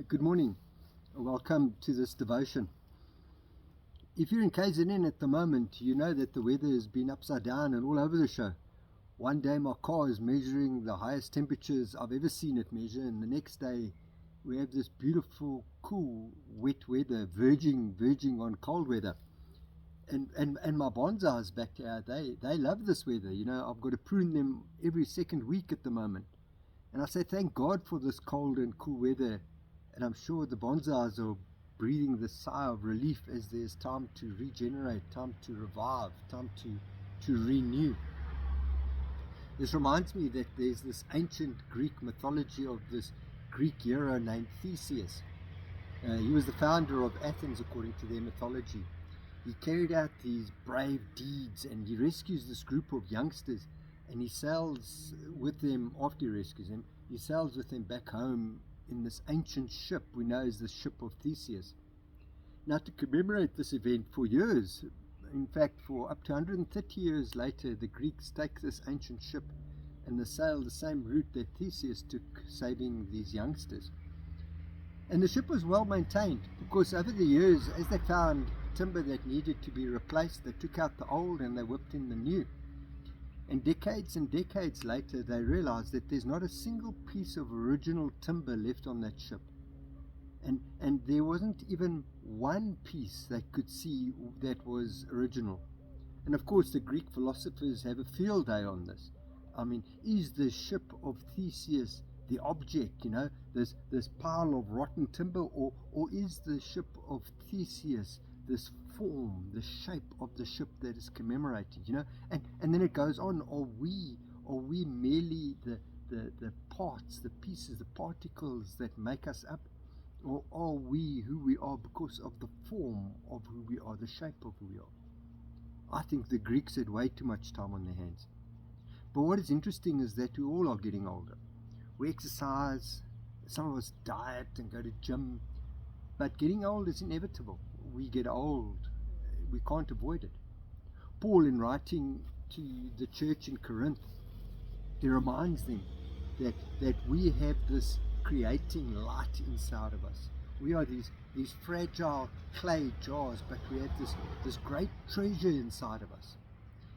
Good morning. Welcome to this devotion. If you're in KZN at the moment, you know that the weather has been upside down and all over the show. One day my car is measuring the highest temperatures I've ever seen it measure, and the next day we have this beautiful, cool, wet weather, verging on cold weather. And my bonsais back there, they love this weather. You know, I've got to prune them every second week at the moment. And I say thank God for this cold and cool weather. And I'm sure the bonsais are breathing the sigh of relief as there's time to regenerate, time to revive, time to renew. This reminds me that there's this ancient Greek mythology of this Greek hero named Theseus. He was the founder of Athens according to their mythology. He carried out these brave deeds and he rescues this group of youngsters, and he sails with them. After he rescues them, he sails with them back home in this ancient ship we know as the ship of Theseus. Now, to commemorate this event for years, in fact for up to 130 years later, the Greeks take this ancient ship and they sail the same route that Theseus took, saving these youngsters. And the ship was well maintained because over the years, as they found timber that needed to be replaced, they took out the old and they whipped in the new. And decades later, they realized that there's not a single piece of original timber left on that ship. And there wasn't even one piece they could see that was original. And of course, the Greek philosophers have a field day on this. I mean, is the ship of Theseus the object, this pile of rotten timber, or is the ship of Theseus this form, the shape of the ship that is commemorated, and then it goes on. Are we merely the parts, the pieces, the particles that make us up, or are we who we are because of the form of who we are, the shape of who we are? I think the Greeks had way too much time on their hands. But what is interesting is that we all are getting older. We exercise, some of us diet and go to gym, but getting old is inevitable. We get old, we can't avoid it. Paul, in writing to the church in Corinth, he reminds them that we have this creating light inside of us. We are these fragile clay jars, but we have this great treasure inside of us.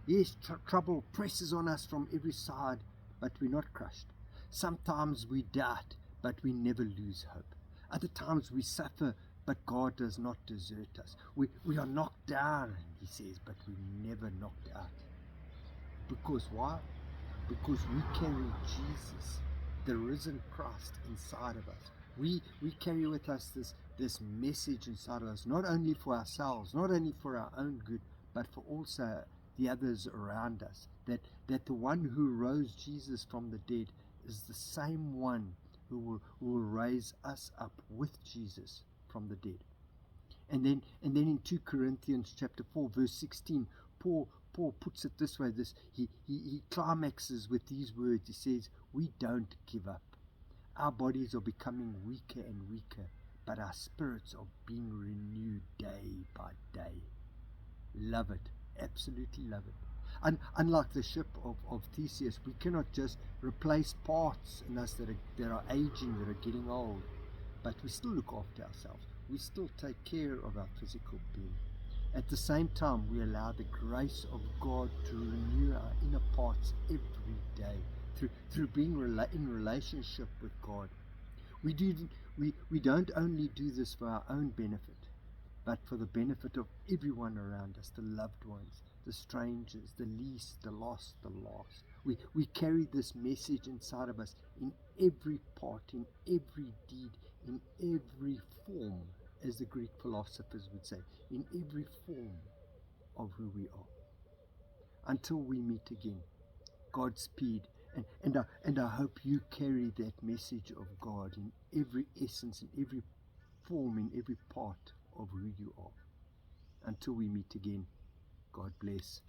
Yes, trouble presses on us from every side, but we're not crushed. Sometimes we doubt, but we never lose hope. Other times we suffer, but God does not desert us. We are knocked down, he says, but we're never knocked out. Because why? Because we carry Jesus, the risen Christ, inside of us. We carry with us this message inside of us, not only for ourselves, not only for our own good, but for also the others around us. That the one who rose Jesus from the dead is the same one who will raise us up with Jesus from the dead. And then in 2 Corinthians chapter 4 verse 16, Paul puts it this way. He climaxes with these words. He says, we don't give up. Our bodies are becoming weaker and weaker, but our spirits are being renewed day by day. Love it. Absolutely love it. Unlike the ship of Theseus, we cannot just replace parts in us that are aging, that are getting old, but we still look after ourselves. We still take care of our physical being. At the same time, we allow the grace of God to renew our inner parts every day through being in relationship with God. We don't only do this for our own benefit, but for the benefit of everyone around us, the loved ones, the strangers, the least, the lost, the lost. We carry this message inside of us in every part, in every deed, in every form, as the Greek philosophers would say, in every form of who we are. Until we meet again, Godspeed, and I hope you carry that message of God in every essence, in every form, in every part of who you are. Until we meet again, God bless.